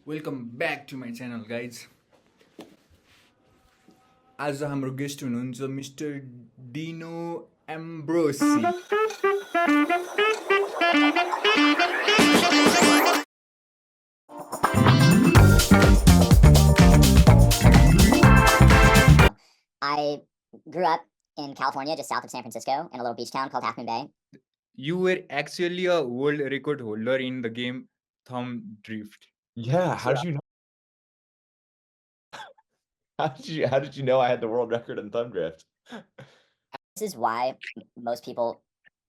Welcome back to my channel guys. आज हाम्रो guest हुनुहुन्छ mister Dino Ambrosi. I grew up in California, just south of San Francisco, in a little beach town called Half Moon Bay. You were actually a world record holder in the game Thumb Drift. Yeah, how did you know? How did you know I had the world record in thumb drift? This is why most people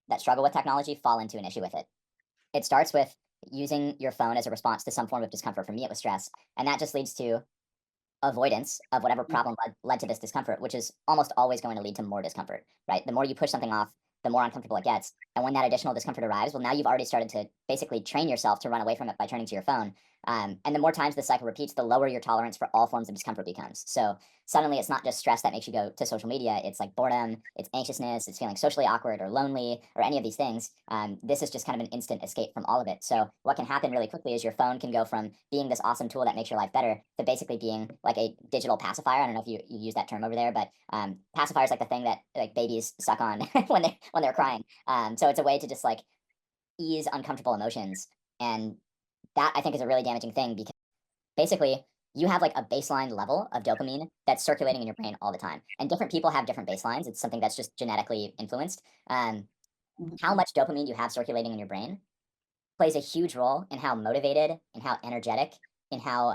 that struggle with technology fall into an issue with it. It starts with using your phone as a response to some form of discomfort. For me, it was stress. And that just leads to avoidance of whatever problem led to this discomfort, which is almost always going to lead to more discomfort, right? The more you push something off, the more uncomfortable it gets. And when that additional discomfort arrives, well, now you've already started to basically train yourself to run away from it by turning to your phone. And the more times the cycle repeats, the lower your tolerance for all forms of discomfort becomes. So suddenly it's not just stress that makes you go to social media. It's like boredom, it's anxiousness, it's feeling socially awkward or lonely or any of these things. This is just kind of an instant escape from all of it. So what can happen really quickly is your phone can go from being this awesome tool that makes your life better to basically being like a digital pacifier. I don't know if you use that term over there, but pacifier is like the thing that like babies suck on when they're crying. So it's a way to just like ease uncomfortable emotions. And that I think is a really damaging thing, because basically you have like a baseline level of dopamine that's circulating in your brain all the time. And different people have different baselines. It's something that's just genetically influenced. How much dopamine you have circulating in your brain plays a huge role in how motivated and how energetic and how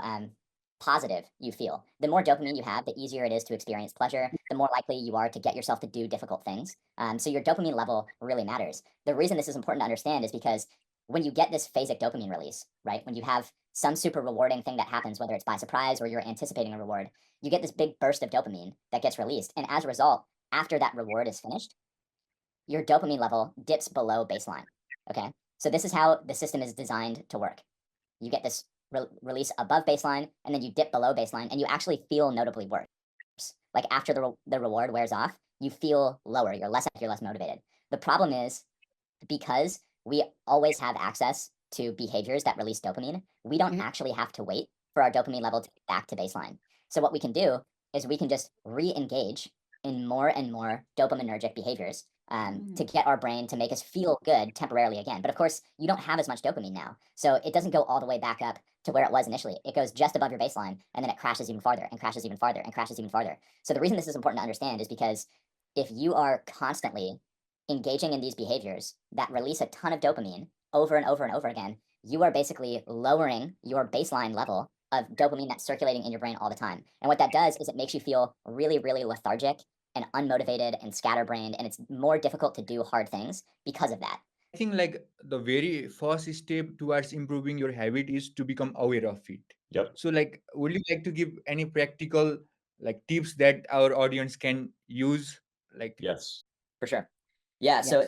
positive you feel. The more dopamine you have, the easier it is to experience pleasure, the more likely you are to get yourself to do difficult things. So your dopamine level really matters. The reason this is important to understand is because when you get this phasic dopamine release, right, when you have some super rewarding thing that happens, whether it's by surprise or you're anticipating a reward, you get this big burst of dopamine that gets released. And as a result, after that reward is finished, your dopamine level dips below baseline. Okay. So this is how the system is designed to work. You get this release above baseline, and then you dip below baseline, and you actually feel notably worse. Like after the reward wears off, you feel lower. You're less motivated. The problem is, because we always have access to behaviors that release dopamine, we don't actually have to wait for our dopamine level to get back to baseline. So what we can do is we can just re-engage in more and more dopaminergic behaviors to get our brain to make us feel good temporarily again. But of course, you don't have as much dopamine now. So it doesn't go all the way back up to where it was initially. It goes just above your baseline, and then it crashes even farther and crashes even farther and crashes even farther. So the reason this is important to understand is because if you are constantly engaging in these behaviors that release a ton of dopamine over and over and over again, you are basically lowering your baseline level of dopamine that's circulating in your brain all the time. And what that does is it makes you feel really, really lethargic and unmotivated and scatterbrained, and it's more difficult to do hard things because of that. I think like the very first step towards improving your habit is to become aware of it. Yep. So like, would you like to give any practical like tips that our audience can use? Like, Yes. For sure. Yeah. So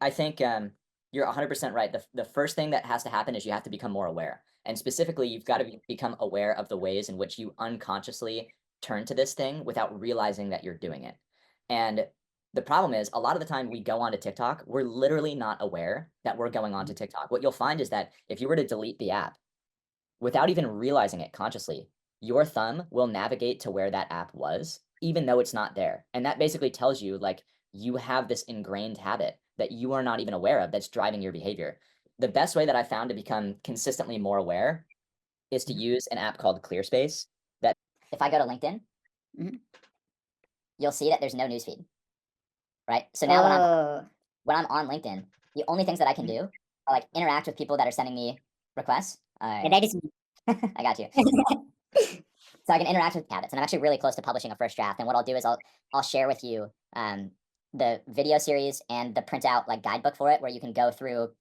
I think you're 100% right. The first thing that has to happen is you have to become more aware. And specifically, you've got to become aware of the ways in which you unconsciously turn to this thing without realizing that you're doing it. And the problem is, a lot of the time we go onto TikTok, we're literally not aware that we're going onto TikTok. What you'll find is that if you were to delete the app without even realizing it consciously, your thumb will navigate to where that app was, even though it's not there. And that basically tells you like you have this ingrained habit that you are not even aware of that's driving your behavior. The best way that I found to become consistently more aware is to use an app called ClearSpace. That if I go to LinkedIn, you'll see that there's no newsfeed, right? So now when I'm on LinkedIn, the only things that I can do are like interact with people that are sending me requests. Yeah, that is I got you. So I can interact with habits, and I'm actually really close to publishing a first draft. And what I'll do is I'll share with you the video series and the printout like guidebook for it, where you can go through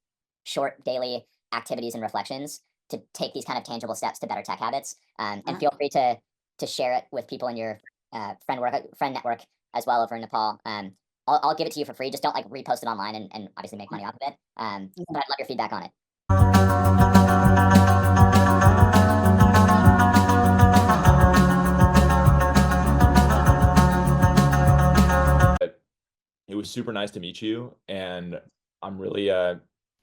short daily activities and reflections to take these kind of tangible steps to better tech habits. And feel free to share it with people in your friend network as well over in Nepal. I'll give it to you for free. Just don't like repost it online and obviously make money off of it. But I'd love your feedback on it. It was super nice to meet you, and I'm really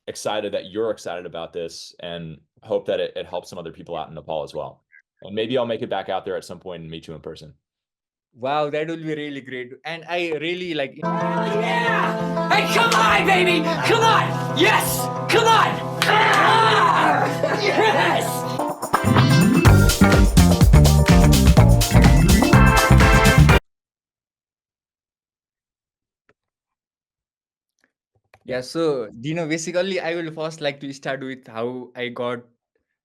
excited that you're excited about this, and hope that it helps some other people out in Nepal as well. And maybe I'll make it back out there at some point and meet you in person. Wow, that will be really great. And I really like. Yeah! Hey, come on, baby! Come on! Yes! Come on! Ah! Yes! Yeah, so Dino, basically, I will first like to start with how I got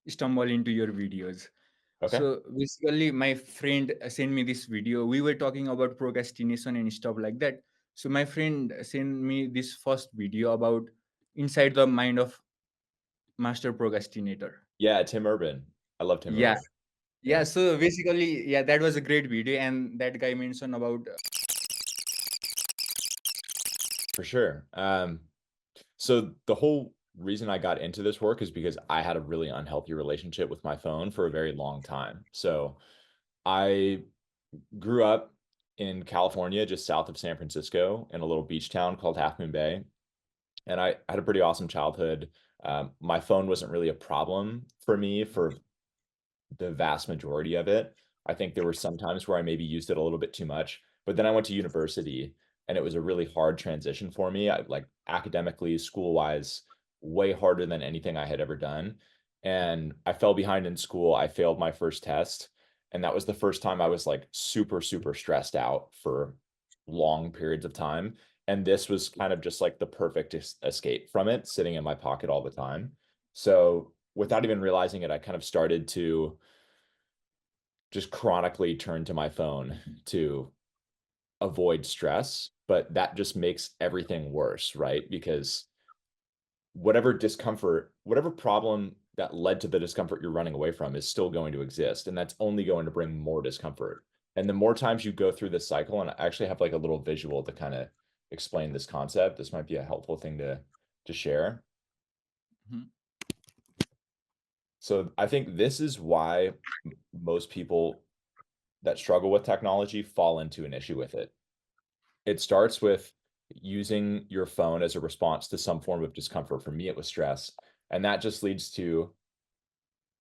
stumble into your videos. Okay. So basically, my friend sent me this video. We were talking about procrastination and stuff like that. So my friend sent me this first video about inside the mind of master procrastinator. Yeah, Tim Urban. I love Tim Yeah, Urban. yeah. So basically, yeah, that was a great video, and that guy mentioned about. For sure. So the whole reason I got into this work is because I had a really unhealthy relationship with my phone for a very long time. So I grew up in California, just south of San Francisco, in a little beach town called Half Moon Bay. And I had a pretty awesome childhood. My phone wasn't really a problem for me for the vast majority of it. I think there were some times where I maybe used it a little bit too much, but then I went to university and it was a really hard transition for me. I like academically, school wise, way harder than anything I had ever done. And I fell behind in school. I failed my first test. And that was the first time I was like super, super stressed out for long periods of time. And this was kind of just like the perfect escape from it, sitting in my pocket all the time. So without even realizing it, I kind of started to just chronically turn to my phone to avoid stress, but that just makes everything worse, right? Because whatever discomfort, whatever problem that led to the discomfort you're running away from is still going to exist, and that's only going to bring more discomfort. And the more times you go through this cycle, and I actually have like a little visual to kind of explain this concept, this might be a helpful thing to share. Mhm. So I think this is why most people that struggle with technology fall into an issue with it. It starts with using your phone as a response to some form of discomfort. For me, it was stress. And that just leads to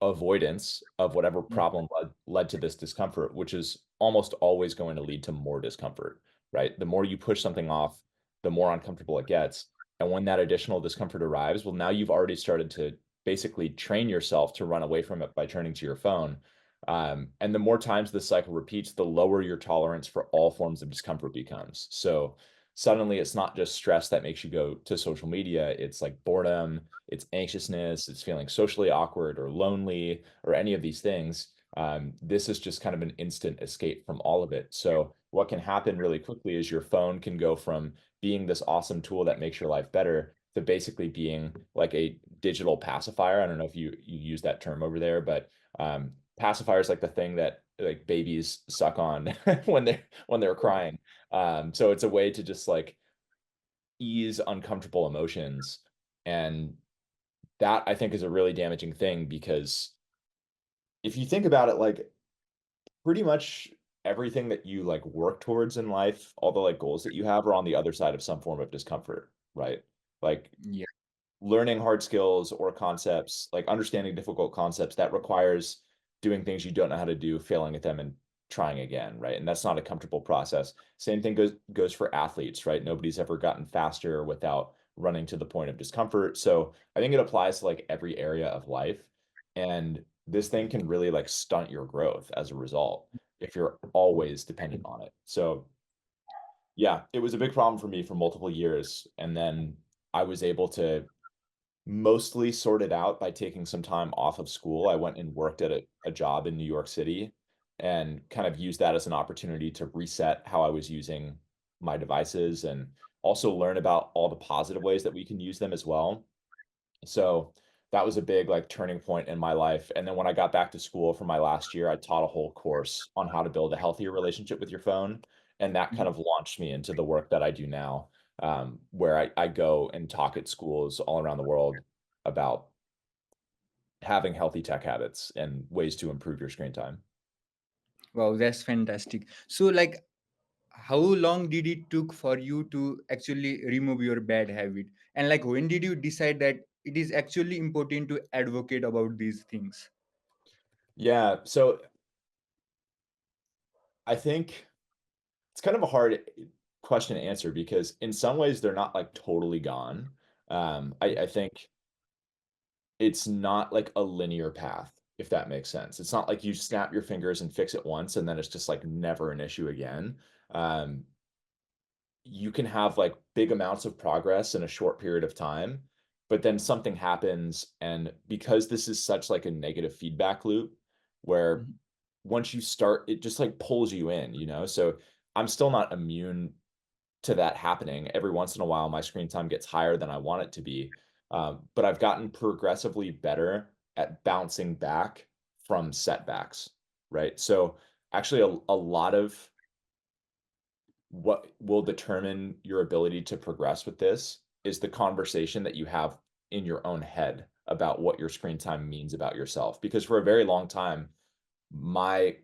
avoidance of whatever Yeah. problem led to this discomfort, which is almost always going to lead to more discomfort, right? The more you push something off, the more uncomfortable it gets. And when that additional discomfort arrives, well, now you've already started to basically train yourself to run away from it by turning to your phone. And the more times this cycle repeats, the lower your tolerance for all forms of discomfort becomes. So suddenly it's not just stress that makes you go to social media, it's like boredom, it's anxiousness, it's feeling socially awkward or lonely or any of these things. This is just kind of an instant escape from all of it. So what can happen really quickly is your phone can go from being this awesome tool that makes your life better to basically being like a digital pacifier. I don't know if you use that term over there, but pacifier is like the thing that like babies suck on when they're crying. So it's a way to just like ease uncomfortable emotions. And that I think is a really damaging thing because if you think about it, like pretty much everything that you like work towards in life, all the like goals that you have are on the other side of some form of discomfort, right? Like Yeah. learning hard skills or concepts, like understanding difficult concepts that requires doing things you don't know how to do, failing at them and trying again, right? And that's not a comfortable process. Same thing goes for athletes, right? Nobody's ever gotten faster without running to the point of discomfort. So I think it applies to like every area of life. And this thing can really like stunt your growth as a result if you're always dependent on it. So yeah, it was a big problem for me for multiple years. And then I was able to mostly sorted out by taking some time off of school. I went and worked at a job in New York City and kind of used that as an opportunity to reset how I was using my devices and also learn about all the positive ways that we can use them as well. So that was a big like turning point in my life. And then when I got back to school for my last year, I taught a whole course on how to build a healthier relationship with your phone. And that kind of launched me into the work that I do now, where I go and talk at schools all around the world about having healthy tech habits and ways to improve your screen time. Wow, that's fantastic. So, like, how long did it took for you to actually remove your bad habit? And like, when did you decide that it is actually important to advocate about these things? Yeah, so I think it's kind of a hard question to answer because in some ways they're not like totally gone. I think it's not like a linear path, if that makes sense. It's not like you snap your fingers and fix it once and then it's just like never an issue again. Um, you can have like big amounts of progress in a short period of time, but then something happens, and because this is such like a negative feedback loop where Mhm. once you start, it just like pulls you in, you know? So I'm still not immune to that happening. Every once in a while, my screen time gets higher than I want it to be. But I've gotten progressively better at bouncing back from setbacks, right? So actually, a lot of what will determine your ability to progress with this is the conversation that you have in your own head about what your screen time means about yourself. Because for a very long time, my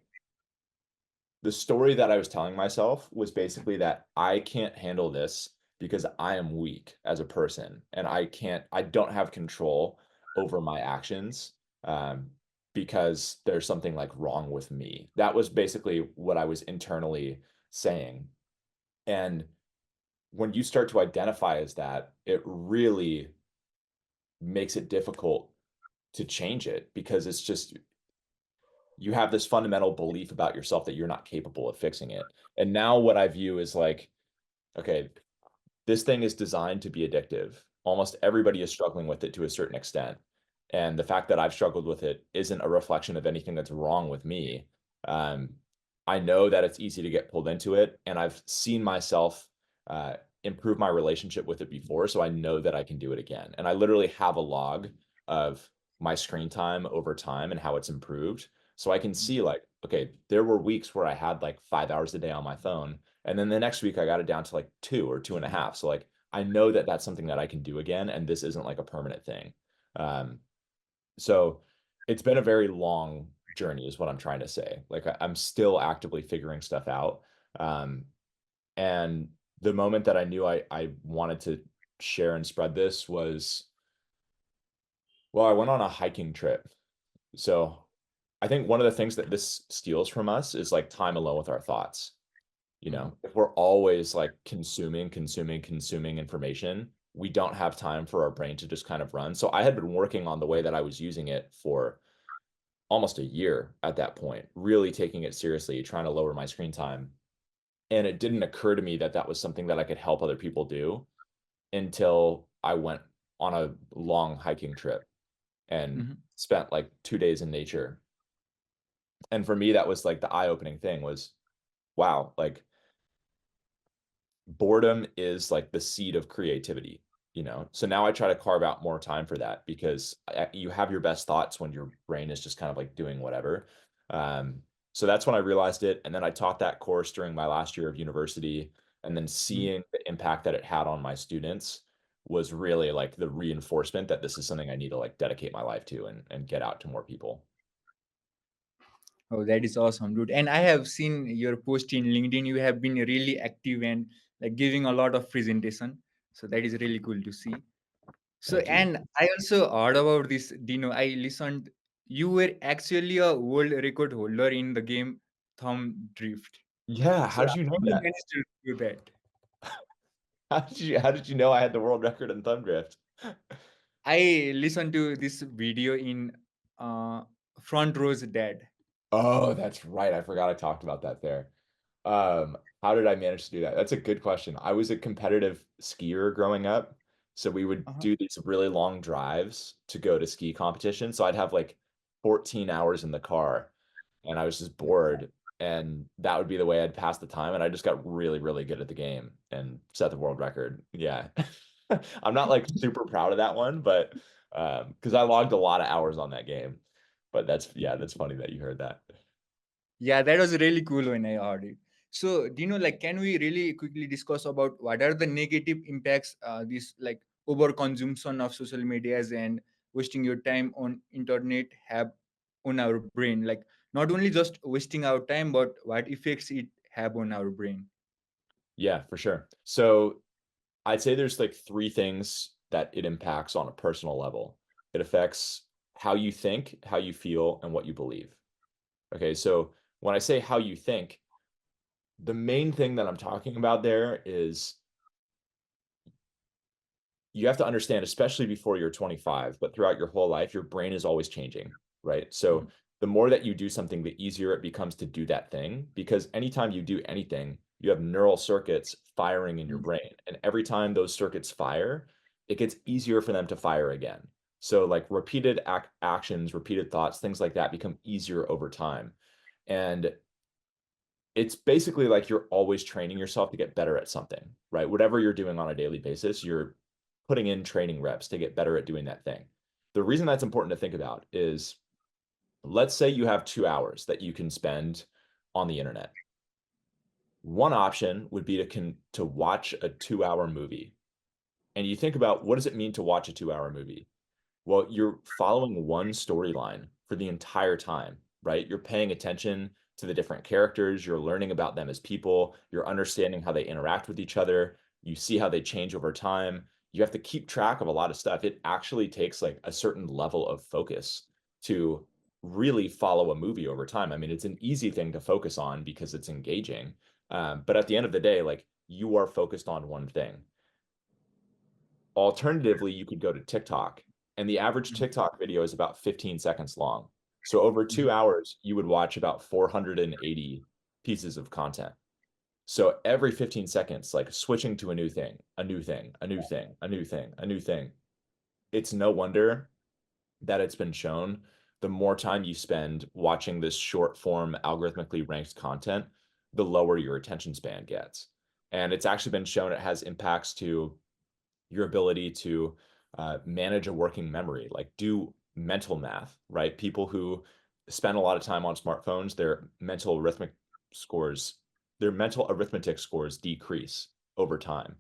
the story that I was telling myself was basically that I can't handle this because I am weak as a person and I don't have control over my actions, um, because there's something like wrong with me. That was basically what I was internally saying. And when you start to identify as that, it really makes it difficult to change it because it's just you have this fundamental belief about yourself that you're not capable of fixing it. And now what I view is like, okay, this thing is designed to be addictive. Almost everybody is struggling with it to a certain extent. And the fact that I've struggled with it isn't a reflection of anything that's wrong with me. Um, I know that it's easy to get pulled into it, and I've seen myself uh, improve my relationship with it before, so I know that I can do it again. And I literally have a log of my screen time over time and how it's improved. So I can see like, okay, there were weeks where I had like 5 hours a day on my phone, and then the next week I got it down to like 2 or 2.5. So like I know that that's something that I can do again, and this isn't like a permanent thing. Um, so it's been a very long journey, is what I'm trying to say. Like I'm still actively figuring stuff out. Um, and the moment that I knew I wanted to share and spread this was, well, I went on a hiking trip. So I think one of the things that this steals from us is like time alone with our thoughts. You know, if we're always like consuming information, we don't have time for our brain to just kind of run. So I had been working on the way that I was using it for almost a year at that point, really taking it seriously, trying to lower my screen time. And it didn't occur to me that that was something that I could help other people do until I went on a long hiking trip and Mhm. spent like 2 days in nature. And for me, that was like the eye-opening thing was, wow, like boredom is like the seed of creativity, you know? So now I try to carve out more time for that because you have your best thoughts when your brain is just kind of like doing whatever. Um, so that's when I realized it. And then I taught that course during my last year of university. And then Mhm. seeing the impact that it had on my students was really like the reinforcement that this is something I need to like dedicate my life to and get out to more people. Oh, that is awesome, dude. And I have seen your post in LinkedIn. You have been really active and like giving a lot of presentation. So that is really cool to see. So, Thank you. and I also heard about this, Dino. I listened. You were actually a world record holder in the game Thumb Drift. Yeah. So How did you how know did you that? manage to do that? How did you know I had the world record in thumb drift? I listened to this video in uh, Front Row's Dad. Oh, that's right. I forgot I talked about that there. How did I manage to do that? That's a good question. I was a competitive skier growing up, so we would Uh-huh. do these really long drives to go to ski competition. So I'd have like 14 hours in the car, and I was just bored, and that would be the way I'd pass the time. And I just got really, really good at the game and set the world record. Yeah. I'm not like super proud of that one, but because I logged a lot of hours on that game. But that's funny that you heard that. Yeah, that was really cool when I heard it. So, do you know, like, can we really quickly discuss about what are the negative impacts this like over consumption of social medias and wasting your time on internet have on our brain? Like, not only just wasting our time, but what effects it have on our brain. Yeah, for sure. So I'd say there's like three things that it impacts on a personal level. It affects how you think, how you feel, and what you believe. Okay, so when I say how you think, the main thing that I'm talking about there is you have to understand, especially before you're 25, but throughout your whole life, your brain is always changing, right? So the more that you do something, the easier it becomes to do that thing, because anytime you do anything, you have neural circuits firing in your brain. And every time those circuits fire, it gets easier for them to fire again. So like repeated actions, repeated thoughts, things like that become easier over time. And it's basically like you're always training yourself to get better at something, right? Whatever you're doing on a daily basis, you're putting in training reps to get better at doing that thing. The reason that's important to think about is, let's say you have 2 hours that you can spend on the internet. One option would be to watch a 2-hour movie. And you think about, what does it mean to watch a 2-hour movie? Well, you're following one storyline for the entire time, right? You're paying attention to the different characters. You're learning about them as people. You're understanding how they interact with each other. You see how they change over time. You have to keep track of a lot of stuff. It actually takes like a certain level of focus to really follow a movie over time. I mean, it's an easy thing to focus on because it's engaging. But at the end of the day, like, you are focused on one thing. Alternatively, you could go to TikTok, and the average TikTok video is about 15 seconds long. So over 2 hours, you would watch about 480 pieces of content. So every 15 seconds, like switching to a new thing, a new thing, a new thing, a new thing, a new thing. It's no wonder that it's been shown, the more time you spend watching this short form algorithmically ranked content, the lower your attention span gets. And it's actually been shown it has impacts to your ability to manage a working memory, like do mental math, right? People who spend a lot of time on smartphones, their mental arithmetic scores decrease over time.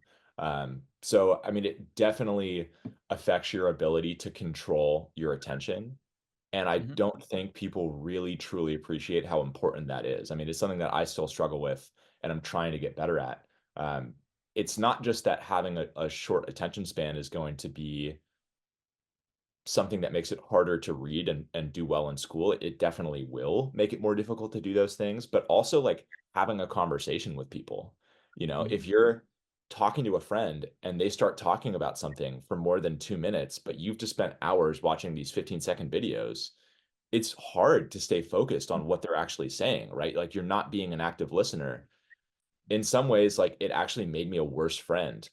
So, I mean, it definitely affects your ability to control your attention. And I don't think people really truly appreciate how important that is. I mean, it's something that I still struggle with and I'm trying to get better at. It's not just that having a short attention span is going to be something that makes it harder to read and do well in school. It definitely will make it more difficult to do those things, but also like having a conversation with people. You know, if you're talking to a friend and they start talking about something for more than 2 minutes, but you've just spent hours watching these 15-second videos, it's hard to stay focused on what they're actually saying, right? Like, you're not being an active listener. In some ways, like, it actually made me a worse friend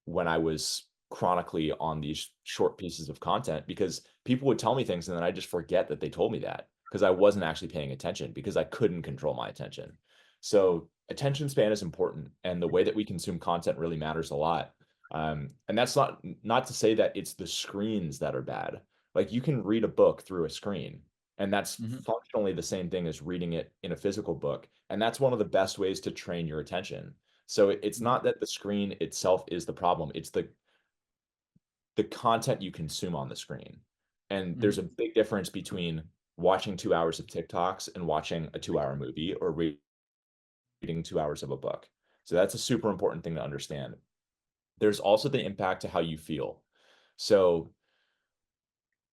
when I was chronically on these short pieces of content, because people would tell me things and then I just forget that they told me that because I wasn't actually paying attention because I couldn't control my attention. So attention span is important, and the way that we consume content really matters a lot. And that's not to say that it's the screens that are bad. Like, you can read a book through a screen, and that's functionally the same thing as reading it in a physical book. And that's one of the best ways to train your attention. So it's not that the screen itself is the problem. It's the content you consume on the screen. And there's a big difference between watching 2 hours of TikToks and watching a 2-hour movie or reading 2 hours of a book. So that's a super important thing to understand. There's also the impact to how you feel. So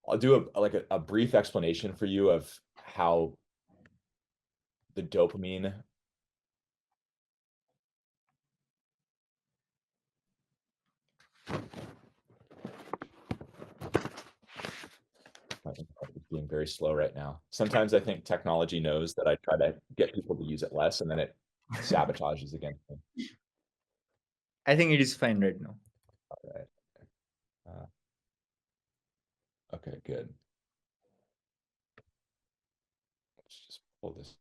I'll do a brief explanation for you of how the dopamine is being very slow right now. Sometimes I think technology knows that I try to get people to use it less, and then it sabotages against me. I think it is fine right now. All right. Okay, good. Let's just pull this.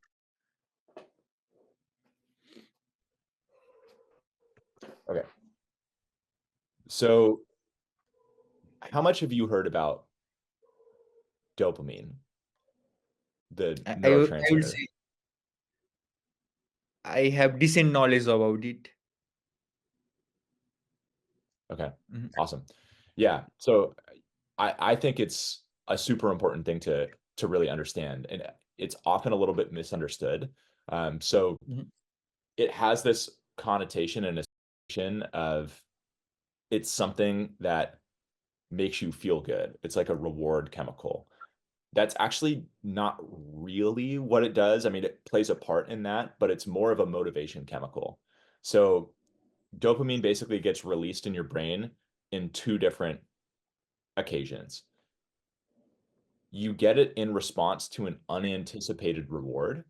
Okay. So how much have you heard about dopamine, the I would neurotransmitter? say I have decent knowledge about it. Okay, awesome. Yeah, so I think it's a super important thing to really understand, and it's often a little bit misunderstood. So it has this connotation and association of it's something that makes you feel good. It's like a reward chemical. That's actually not really what it does. I mean, it plays a part in that, but it's more of a motivation chemical. So dopamine basically gets released in your brain in two different occasions. You get it in response to an unanticipated reward.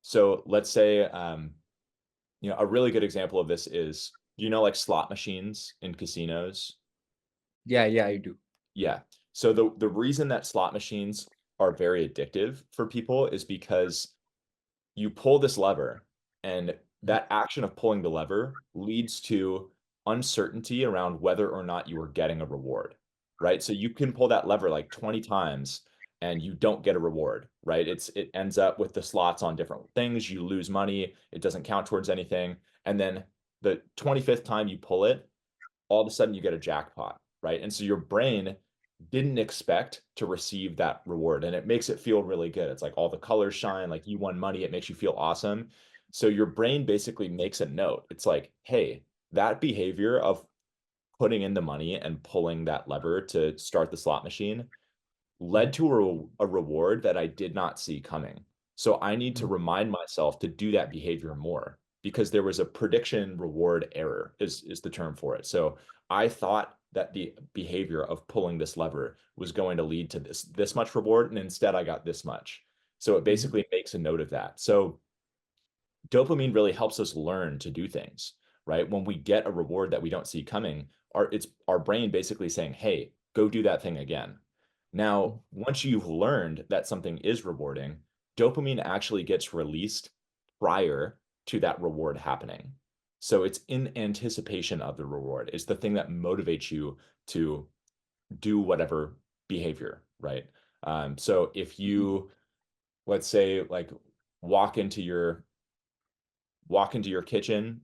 So let's say, a really good example of this is, like slot machines in casinos? Yeah, I do. Yeah. So the reason that slot machines are very addictive for people is because you pull this lever, and that action of pulling the lever leads to uncertainty around whether or not you are getting a reward, right? So you can pull that lever like 20 times and you don't get a reward, right? It ends up with the slots on different things. You lose money. It doesn't count towards anything. And then the 25th time you pull it, all of a sudden you get a jackpot, right? And so your brain didn't expect to receive that reward, and it makes it feel really good. It's like all the colors shine, like you won money. It makes you feel awesome. So your brain basically makes a note. It's like, hey, that behavior of putting in the money and pulling that lever to start the slot machine led to a reward that I did not see coming. So I need to remind myself to do that behavior more, because there was a prediction reward error is the term for it. So I thought that the behavior of pulling this lever was going to lead to this much reward, and instead I got this much. So it basically makes a note of that. So dopamine really helps us learn to do things, right? When we get a reward that we don't see coming, it's our brain basically saying, hey, go do that thing again. Now, once you've learned that something is rewarding, dopamine actually gets released prior to that reward happening. So it's in anticipation of the reward. It's the thing that motivates you to do whatever behavior, right? So if you, let's say, like walk into your kitchen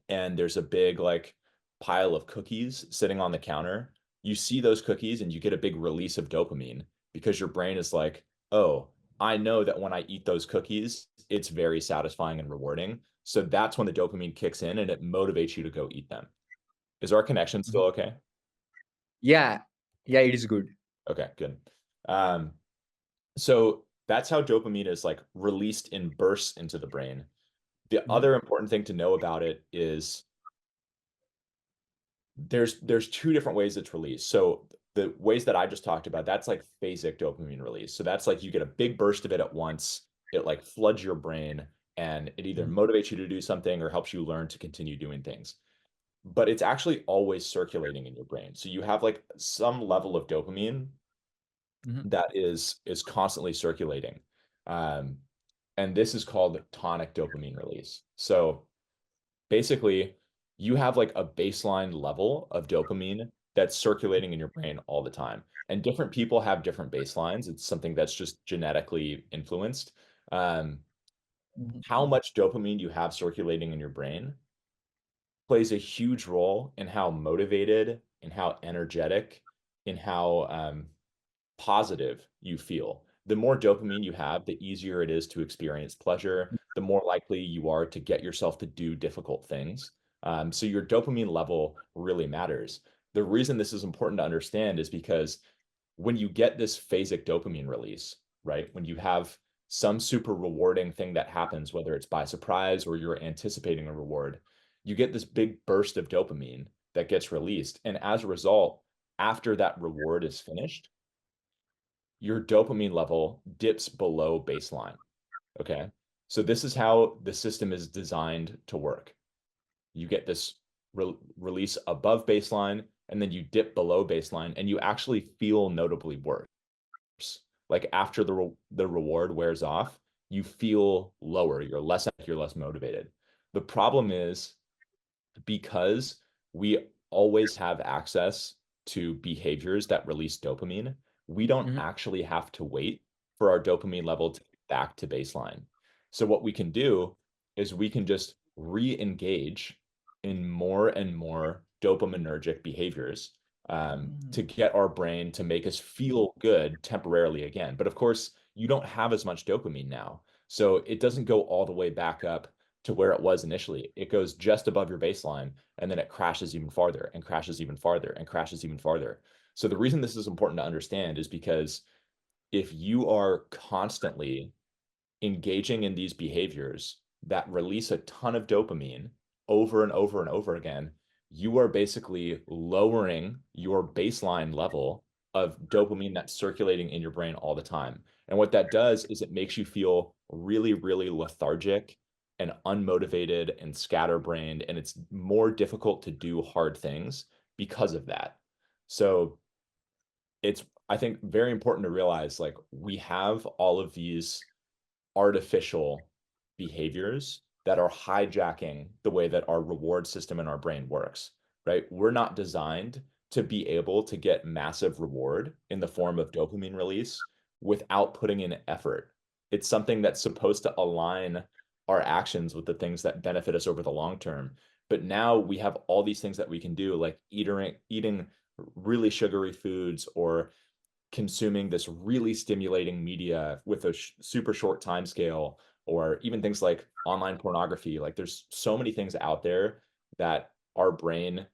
and there's a big like pile of cookies sitting on the counter, you see those cookies and you get a big release of dopamine, because your brain is like, oh, I know that when I eat those cookies, it's very satisfying and rewarding. So that's when the dopamine kicks in and it motivates you to go eat them. Is our connection still okay? Yeah, it is good. Okay, good. So that's how dopamine is like released in bursts into the brain. The other important thing to know about it is there's two different ways it's released. So the ways that I just talked about, that's like phasic dopamine release. So that's like you get a big burst of it at once. It like floods your brain, and it either motivates you to do something or helps you learn to continue doing things. But it's actually always circulating in your brain. So you have like some level of dopamine that is constantly circulating. And this is called tonic dopamine release. So basically, you have like a baseline level of dopamine that's circulating in your brain all the time. And different people have different baselines. It's something that's just genetically influenced. How much dopamine you have circulating in your brain plays a huge role in how motivated, in how energetic, in how positive you feel. The more dopamine you have, the easier it is to experience pleasure, the more likely you are to get yourself to do difficult things. So your dopamine level really matters. The reason this is important to understand is because when you get this phasic dopamine release, right, when you have some super rewarding thing that happens, whether it's by surprise or you're anticipating a reward, you get this big burst of dopamine that gets released. And as a result, after that reward is finished, your dopamine level dips below baseline. Okay. So this is how the system is designed to work. You get this release above baseline, and then you dip below baseline, and you actually feel notably worse. Like after the reward wears off, you feel lower. You're less motivated. The problem is, because we always have access to behaviors that release dopamine, we don't actually have to wait for our dopamine level to get back to baseline. So what we can do is we can just re-engage in more and more dopaminergic behaviors to get our brain to make us feel good temporarily again. But of course, you don't have as much dopamine now. So it doesn't go all the way back up to where it was initially. It goes just above your baseline, and then it crashes even farther and crashes even farther and crashes even farther. So the reason this is important to understand is because if you are constantly engaging in these behaviors that release a ton of dopamine over and over and over again, you are basically lowering your baseline level of dopamine that's circulating in your brain all the time. And what that does is it makes you feel really, really lethargic and unmotivated and scatterbrained. And it's more difficult to do hard things because of that. So it's, I think, very important to realize like we have all of these artificial behaviors that are hijacking the way that our reward system in our brain works, right? We're not designed to be able to get massive reward in the form of dopamine release without putting in effort. It's something that's supposed to align our actions with the things that benefit us over the long term. But now we have all these things that we can do, like eating really sugary foods or consuming this really stimulating media with a super short time scale, or even things like online pornography. Like there's so many things out there that our brain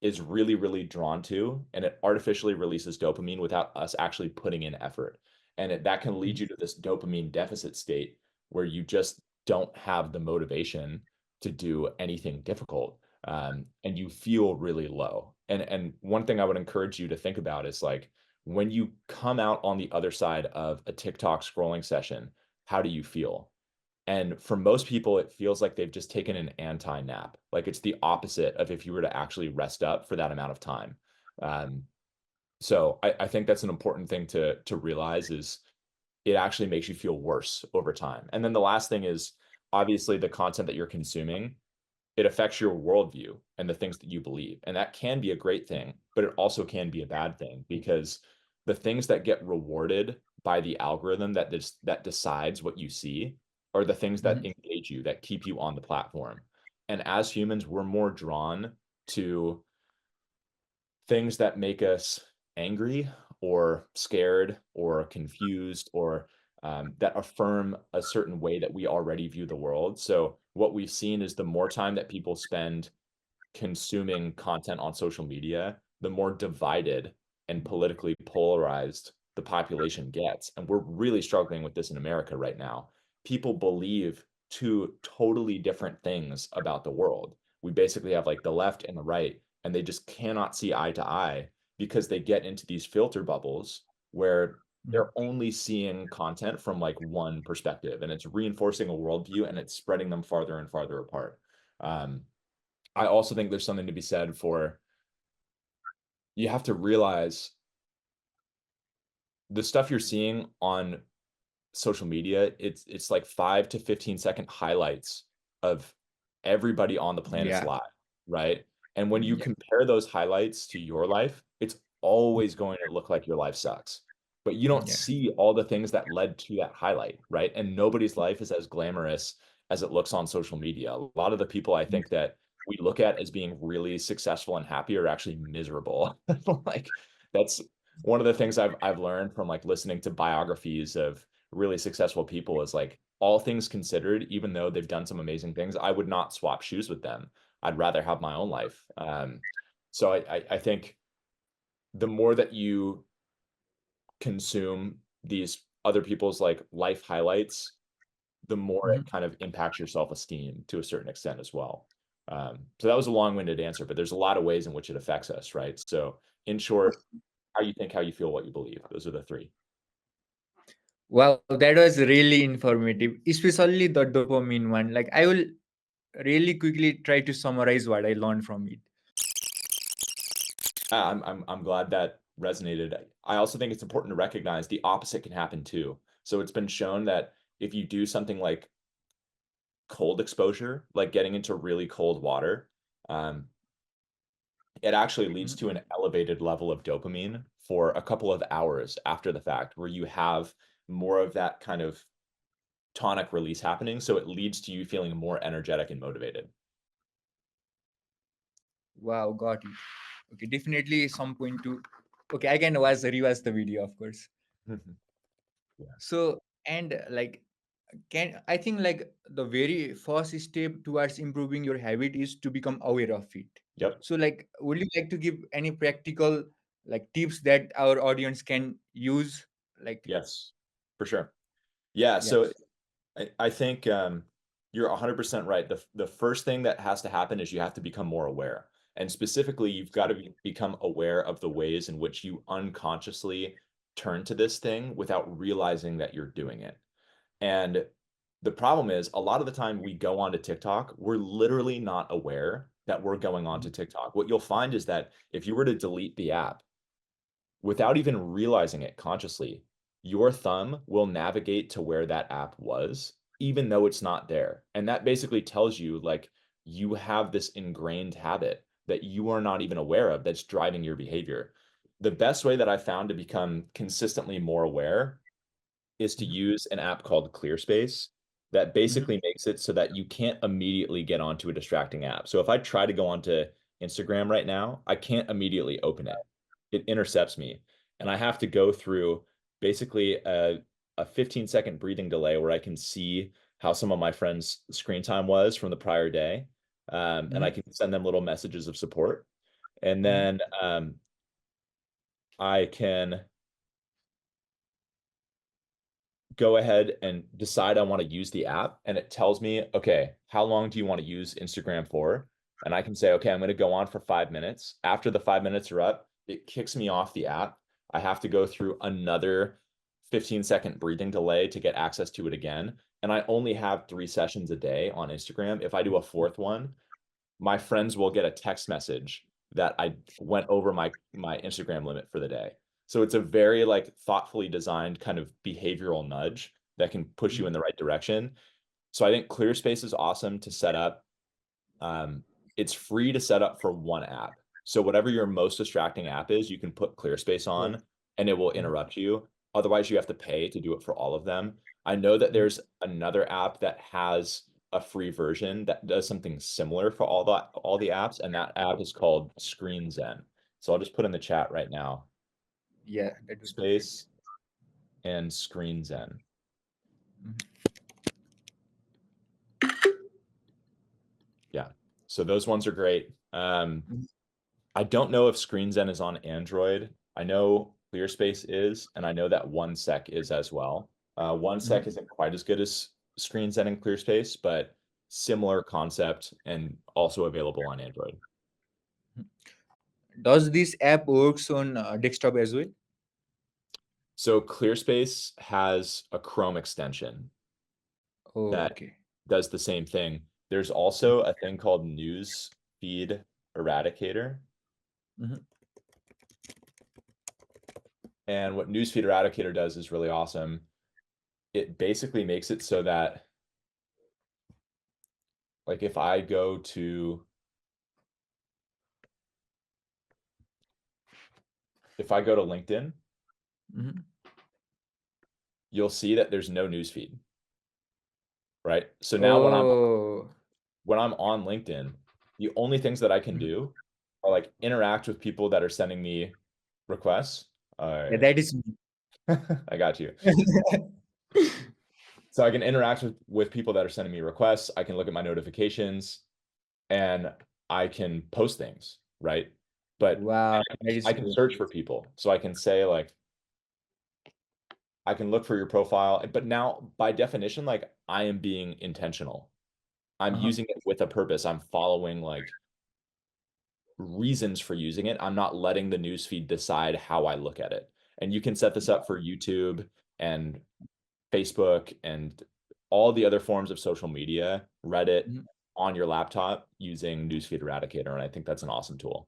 is really, really drawn to, and it artificially releases dopamine without us actually putting in effort. And that can lead you to this dopamine deficit state where you just don't have the motivation to do anything difficult. And you feel really low. And one thing I would encourage you to think about is like when you come out on the other side of a TikTok scrolling session, how do you feel? And for most people, it feels like they've just taken an anti-nap. Like it's the opposite of if you were to actually rest up for that amount of time. Um, so I think that's an important thing to realize is it actually makes you feel worse over time. And then the last thing is obviously the content that you're consuming, it affects your worldview and the things that you believe. And that can be a great thing, but it also can be a bad thing because the things that get rewarded by the algorithm that decides what you see are the things that engage you, that keep you on the platform. And as humans, we're more drawn to things that make us angry or scared or confused or that affirm a certain way that we already view the world. So what we've seen is the more time that people spend consuming content on social media, the more divided and politically polarized the population gets. And we're really struggling with this in America right now. People believe two totally different things about the world. We basically have like the left and the right, and they just cannot see eye to eye because they get into these filter bubbles where they're only seeing content from like one perspective, and it's reinforcing a worldview and it's spreading them farther and farther apart. I also think there's something to be said for you have to realize the stuff you're seeing on social media, it's like 5 to 15-second highlights of everybody on the planet's Yeah. life, right? And when you Yeah. compare those highlights to your life, it's always going to look like your life sucks. But you don't Yeah. see all the things that led to that highlight, right? And nobody's life is as glamorous as it looks on social media. A lot of the people I think that we look at as being really successful and happy are actually miserable. Like that's one of the things I've learned from like listening to biographies of really successful people is like all things considered, even though they've done some amazing things, I would not swap shoes with them. I'd rather have my own life. So I think the more that you consume these other people's like life highlights, the more it kind of impacts your self-esteem to a certain extent as well. So that was a long-winded answer, but there's a lot of ways in which it affects us, right? So in short, how you think, how you feel, what you believe. Those are the three. Wow, that was really informative, especially the dopamine one. Like, I will really quickly try to summarize what I learned from it. I'm glad that resonated. I also think it's important to recognize the opposite can happen too. So it's been shown that if you do something like cold exposure, like getting into really cold water, it actually leads to an elevated level of dopamine for a couple of hours after the fact, where you have more of that kind of tonic release happening. So it leads to you feeling more energetic and motivated. Wow, got it. Okay, definitely some point to. Okay, I can rewatch the video, of course. Yeah. So, and like I think like the very first step towards improving your habit is to become aware of it. Yep. So like, would you like to give any practical like tips that our audience can use? Like, Yes, for sure. Yeah. So yes. I think you're 100% right. The first thing that has to happen is you have to become more aware. And specifically, you've got to become aware of the ways in which you unconsciously turn to this thing without realizing that you're doing it. And the problem is, a lot of the time we go onto TikTok, we're literally not aware that we're going onto TikTok. What you'll find is that if you were to delete the app, without even realizing it consciously, your thumb will navigate to where that app was, even though it's not there. And that basically tells you like you have this ingrained habit that you are not even aware of that's driving your behavior. The best way that I found to become consistently more aware is to use an app called ClearSpace that basically makes it so that you can't immediately get onto a distracting app. So if I try to go onto Instagram right now, I can't immediately open it. It intercepts me. And I have to go through basically a 15-second breathing delay where I can see how some of my friends' screen time was from the prior day. And I can send them little messages of support. And then I can go ahead and decide I want to use the app, and it tells me, okay, how long do you want to use Instagram for? And I can say, okay, I'm going to go on for 5 minutes. After the 5 minutes are up, it kicks me off the app. I have to go through another 15-second breathing delay to get access to it again. And I only have 3 sessions a day on Instagram. If I do a fourth one, my friends will get a text message that I went over my Instagram limit for the day. So it's a very like thoughtfully designed kind of behavioral nudge that can push you in the right direction. So I think ClearSpace is awesome to set up. It's free to set up for one app. So whatever your most distracting app is, you can put ClearSpace on and it will interrupt you. Otherwise, you have to pay to do it for all of them. I know that there's another app that has a free version that does something similar for all the apps, and that app is called Screen Zen. So I'll just put in the chat right now. Yeah, that would be Space and Screen Zen. Yeah, so those ones are great. I don't know if Screen Zen is on Android. I know ClearSpace is, and I know that OneSec is as well. OneSec isn't quite as good as Screen Zen and ClearSpace, but similar concept and also available on Android. Does this app works on desktop as well? So ClearSpace has a Chrome extension Oh, that okay. does the same thing. There's also a thing called News Feed Eradicator. And what Newsfeed Eradicator does is really awesome. It basically makes it so that, like, if I go to LinkedIn, you'll see that there's no newsfeed, right? So now when I'm on LinkedIn, the only things that I can do are like interact with people that are sending me requests. Yeah, that is I got you. So I can interact with people that are sending me requests. I can look at my notifications and I can post things, right? But wow. I can search for people. So I can say like, I can look for your profile, but now by definition, like I am being intentional. I'm using it with a purpose. I'm following like reasons for using it. I'm not letting the newsfeed decide how I look at it. And you can set this up for YouTube and Facebook and all the other forms of social media, Reddit, on your laptop using Newsfeed Eradicator. And I think that's an awesome tool.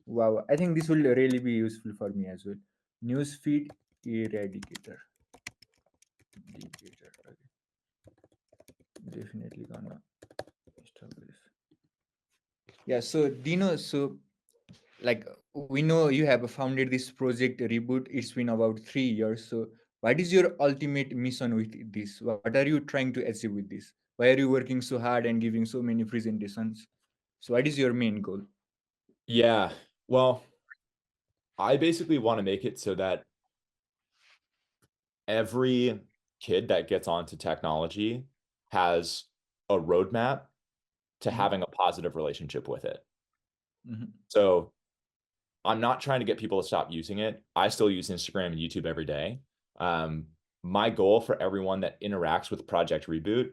Wow, I think this will really be useful for me as well. Newsfeed Eradicator. Definitely gonna install this. Yeah, so Dino, so like we know you have founded this Project Reboot. It's been about 3 years. So what is your ultimate mission with this? What are you trying to achieve with this? Why are you working so hard and giving so many presentations? So what is your main goal? Yeah, well, I basically want to make it so that every kid that gets onto technology has a roadmap to having a positive relationship with it. So I'm not trying to get people to stop using it. I still use Instagram and YouTube every day. My goal for everyone that interacts with Project Reboot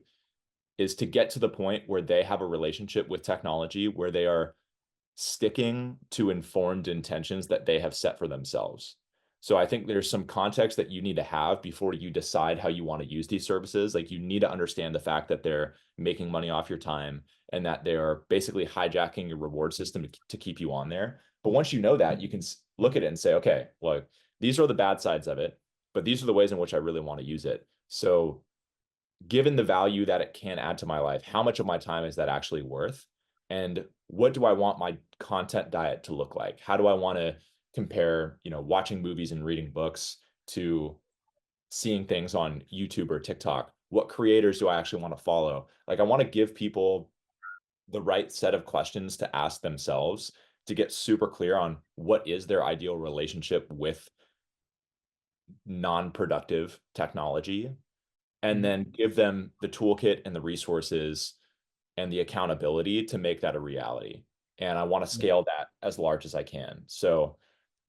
is to get to the point where they have a relationship with technology where they are sticking to informed intentions that they have set for themselves. So I think there's some context that you need to have before you decide how you want to use these services. Like, you need to understand the fact that they're making money off your time and that they're basically hijacking your reward system to keep you on there. But once you know that, you can look at it and say, okay, well, these are the bad sides of it, but these are the ways in which I really want to use it. So given the value that it can add to my life, how much of my time is that actually worth? And what do I want my content diet to look like? How do I want to compare, watching movies and reading books to seeing things on YouTube or TikTok? What creators do I actually want to follow? Like, I want to give people the right set of questions to ask themselves to get super clear on what is their ideal relationship with non-productive technology, and then give them the toolkit and the resources and the accountability to make that a reality. And I want to scale that as large as I can. So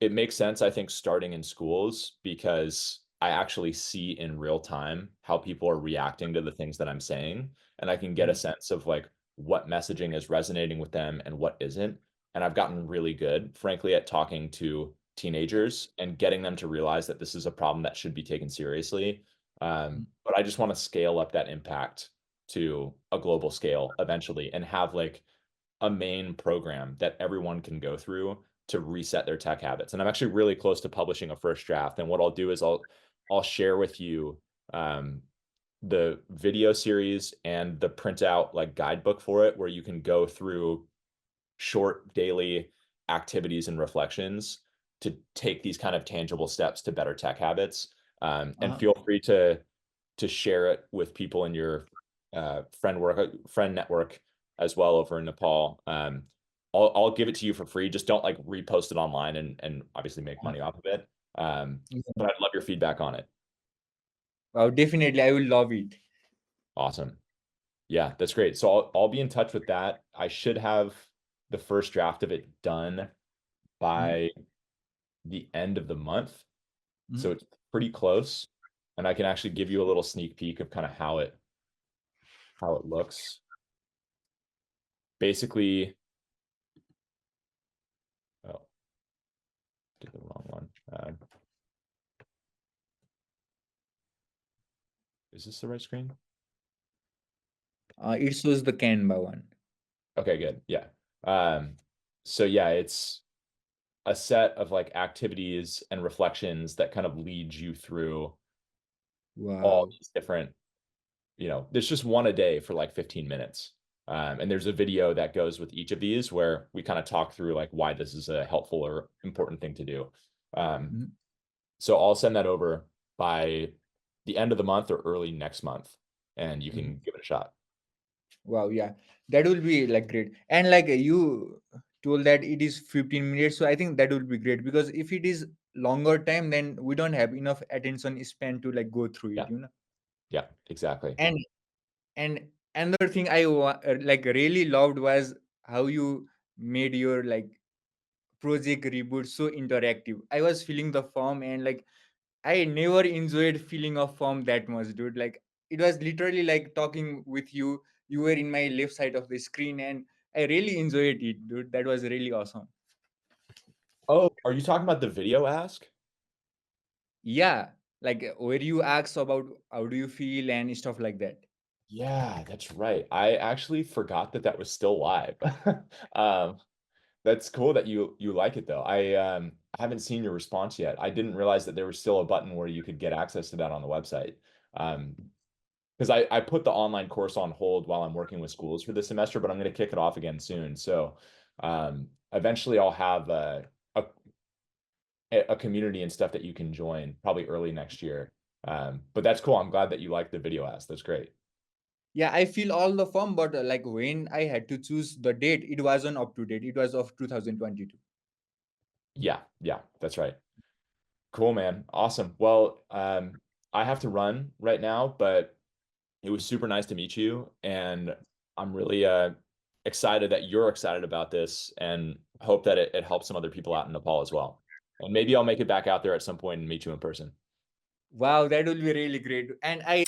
it makes sense, I think, starting in schools, because I actually see in real time how people are reacting to the things that I'm saying. And I can get a sense of like what messaging is resonating with them and what isn't. And I've gotten really good, frankly, at talking to teenagers and getting them to realize that this is a problem that should be taken seriously. But I just want to scale up that impact to a global scale eventually and have like a main program that everyone can go through to reset their tech habits. And I'm actually really close to publishing a first draft. And what I'll do is I'll share with you the video series and the printout like guidebook for it, where you can go through short daily activities and reflections to take these kind of tangible steps to better tech habits. And feel free to share it with people in your friend network as well over in Nepal. I'll give it to you for free. Just don't like repost it online and obviously make money off of it. But I'd love your feedback on it. Wow, definitely, I will love it. Awesome. Yeah, that's great. So I'll be in touch with that. I should have the first draft of it done by the end of the month. So it's pretty close. And I can actually give you a little sneak peek of kind of how it looks. Basically, oh, did the wrong one. Is this the right screen? It shows the Canva one. Okay, good. Yeah. So yeah, it's a set of like activities and reflections that kind of lead you through all Wow. these different, there's just one a day for like 15 minutes. And there's a video that goes with each of these where we kind of talk through like why this is a helpful or important thing to do. So I'll send that over by the end of the month or early next month, and you can give it a shot. Wow, yeah, that will be like great. And like you told that it is 15 minutes, so I think that will be great, because if it is longer time, then we don't have enough attention span to like go through it, Yeah, exactly. And another thing I like really loved was how you made your like Project Reboot so interactive. I was filling the form, and like I never enjoyed filling a form that much, dude. Like, it was literally like talking with you. You were in my left side of the screen, and I really enjoyed it, dude. That was really awesome. Oh, are you talking about the video ask? Yeah, like where you ask about how do you feel and stuff like that. Yeah, that's right. I actually forgot that was still live. That's cool that you like it though. I haven't seen your response yet. I didn't realize that there was still a button where you could get access to that on the website. Because I put the online course on hold while I'm working with schools for this semester, but I'm going to kick it off again soon. So eventually I'll have a community and stuff that you can join probably early next year. But that's cool. I'm glad that you like the video ask. That's great. Yeah, I fill all the form, but like when I had to choose the date, it wasn't up to date. It was of 2022. Yeah, that's right. Cool, man. Awesome. Well, I have to run right now, but it was super nice to meet you. And I'm really excited that you're excited about this and hope that it helps some other people out in Nepal as well. And maybe I'll make it back out there at some point and meet you in person. Wow, that will be really great. And I